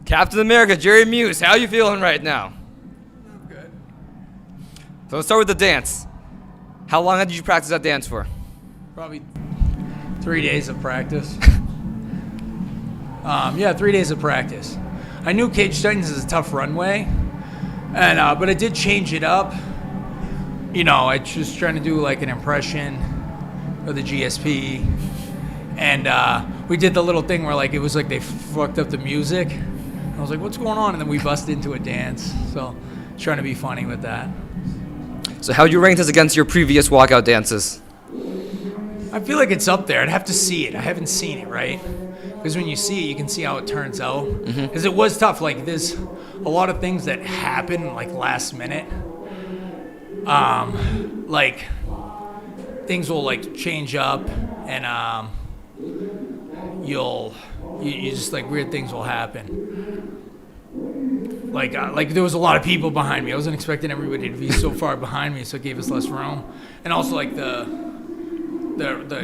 Captain America, Gerry Meuse, how you feeling right now? Good. So let's start with the dance. How long did you practice that dance for? Probably 3 days of practice. 3 days of practice. I knew Cage Titans is a tough runway, and but I did change it up. I just trying to do like an impression of the GSP, and we did the little thing where like it was like they fucked up the music. I was like, "What's going on?" And then we busted into a dance. So, trying to be funny with that. So how would you rank this against your previous walkout dances? I feel like it's up there. I'd have to see it. I haven't seen it, right? Because when you see it, you can see how it turns out. Because it was tough. Like, there's a lot of things that happen, like, last minute. Like, things will, like, change up, and you just, like, weird things will happen. Like there was a lot of people behind me. I wasn't expecting everybody to be so far behind me, so it gave us less room. And also, like, the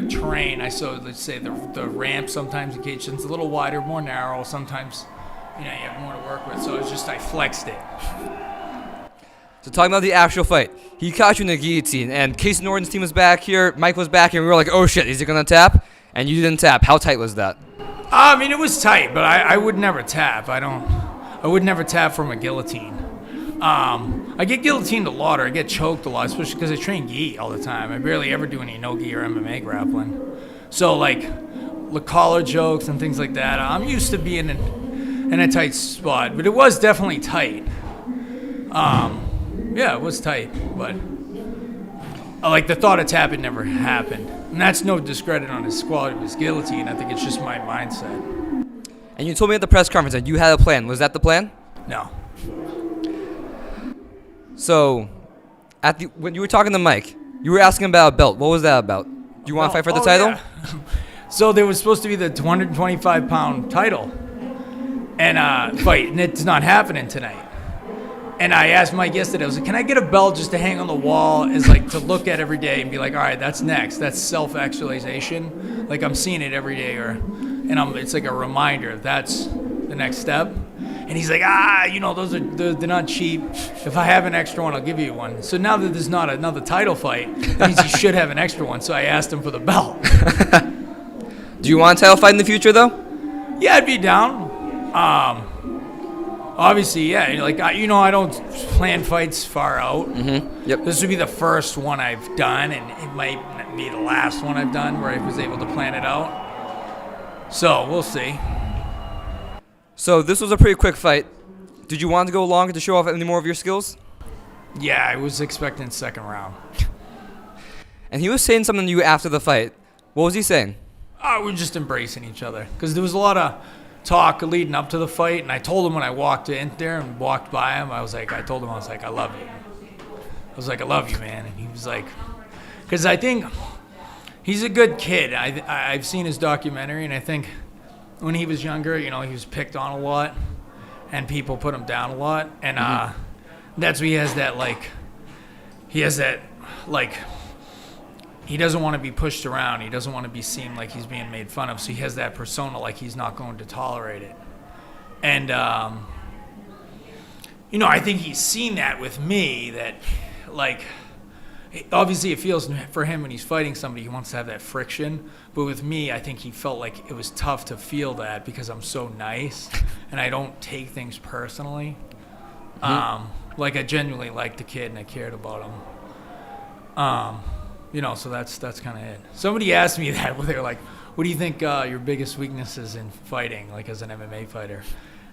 terrain, let's say the ramp sometimes in Cage Titans a little wider, more narrow. Sometimes, you have more to work with. So it's just I flexed it. So talking about the actual fight, he caught you in the guillotine, and Casey Norton's team was back here, Mike was back here, and we were like, oh shit, is he gonna tap? And you didn't tap. How tight was that? I mean, it was tight, but I would never tap. I would never tap from a guillotine. I get guillotined a lot, or I get choked a lot, especially because I train gi all the time. I barely ever do any no-gi or MMA grappling. So, like, the collar jokes and things like that, I'm used to being in a tight spot. But it was definitely tight. Yeah, it was tight. But, like, the thought of tapping never happened. And that's no discredit on his quality of his guillotine. I think it's just my mindset. And you told me at the press conference that you had a plan. Was that the plan? No. So, when you were talking to Mike, you were asking about a belt. What was that about? Do you want to fight for the title? Yeah. So there was supposed to be the 225-pound title and fight, and it's not happening tonight. And I asked Mike yesterday, I was like, can I get a belt just to hang on the wall as like to look at every day and be like, all right, that's next. That's self-actualization. Like I'm seeing it every day, it's like a reminder that's the next step. And he's like, they're not cheap. If I have an extra one, I'll give you one. So now that there's not another title fight, that means he should have an extra one. So I asked him for the belt. Do you want a title fight in the future, though? Yeah, I'd be down. Obviously, yeah. Like, I don't plan fights far out. Mm-hmm. Yep. This would be the first one I've done, and it might be the last one I've done where I was able to plan it out. So we'll see. So this was a pretty quick fight. Did you want to go longer to show off any more of your skills? Yeah, I was expecting second round. And he was saying something to you after the fight. What was he saying? We're just embracing each other. Because there was a lot of talk leading up to the fight, and I told him when I walked in there and walked by him, I told him, I was like, I love you. I was like, I love you, man. And he was like, because I think he's a good kid. I've seen his documentary, and I think when he was younger, he was picked on a lot, and people put him down a lot, and that's where he has that, he doesn't want to be pushed around. He doesn't want to be seen like he's being made fun of, so he has that persona like he's not going to tolerate it. And, I think he's seen that with me, that, like, obviously it feels for him when he's fighting somebody, he wants to have that friction. But with me, I think he felt like it was tough to feel that because I'm so nice and I don't take things personally. Mm-hmm. Like I genuinely liked the kid and I cared about him. So that's kind of it. Somebody asked me that, where they were like, what do you think your biggest weakness is in fighting, like as an MMA fighter?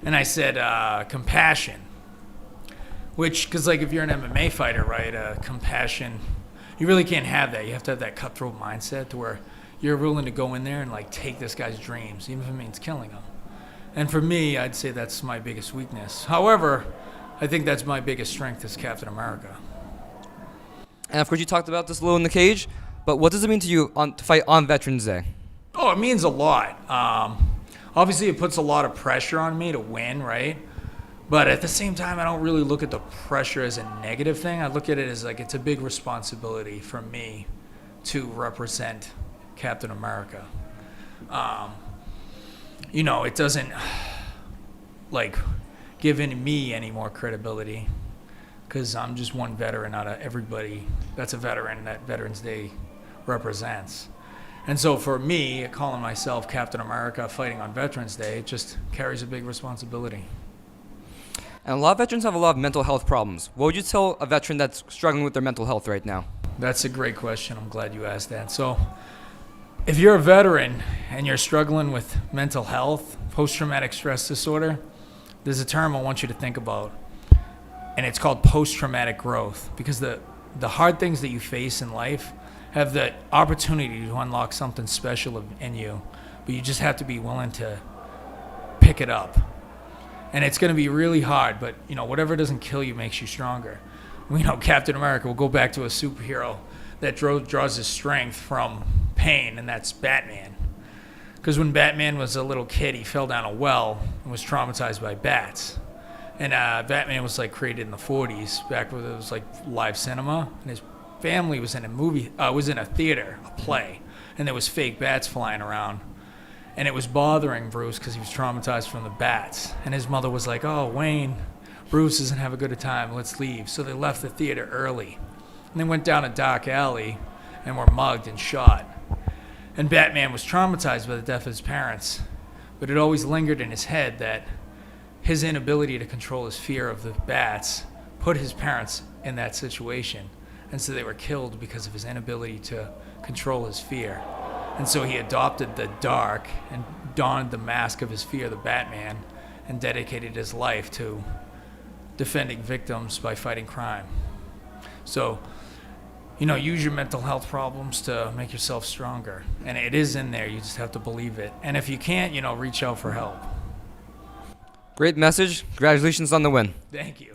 And I said, compassion. Because like if you're an MMA fighter, right, compassion, you really can't have that. You have to have that cutthroat mindset to where you're willing to go in there and like take this guy's dreams, even if it means killing him. And for me, I'd say that's my biggest weakness. However, I think that's my biggest strength as Captain America. And of course, you talked about this a little in the cage, but what does it mean to you to fight on Veterans Day? Oh, it means a lot. Obviously, it puts a lot of pressure on me to win, right? But at the same time, I don't really look at the pressure as a negative thing. I look at it as like it's a big responsibility for me to represent Captain America. It doesn't. like giving me any more credibility, because I'm just one veteran out of everybody that's a veteran that Veterans Day represents. And so for me, calling myself Captain America fighting on Veterans Day, it just carries a big responsibility. And a lot of veterans have a lot of mental health problems. What would you tell a veteran that's struggling with their mental health right now? That's a great question. I'm glad you asked that. So if you're a veteran and you're struggling with mental health, post-traumatic stress disorder, there's a term I want you to think about, and it's called post-traumatic growth, because the hard things that you face in life have the opportunity to unlock something special in you, but you just have to be willing to pick it up. And it's going to be really hard, but whatever doesn't kill you makes you stronger. Captain America, will go back to a superhero that draws his strength from pain, and that's Batman. Because when Batman was a little kid, he fell down a well and was traumatized by bats. And Batman was created in the 40s, back when it was live cinema, and his family was in a theater, a play, and there was fake bats flying around. And it was bothering Bruce because he was traumatized from the bats. And his mother was like, "Oh, Wayne, Bruce doesn't have a good time, let's leave." So they left the theater early. And they went down a dark alley and were mugged and shot. And Batman was traumatized by the death of his parents, but it always lingered in his head that his inability to control his fear of the bats put his parents in that situation. And so they were killed because of his inability to control his fear. And so he adopted the dark and donned the mask of his fear, the Batman, and dedicated his life to defending victims by fighting crime. So, use your mental health problems to make yourself stronger. And it is in there, you just have to believe it. And if you can't, reach out for help. Great message. Congratulations on the win. Thank you.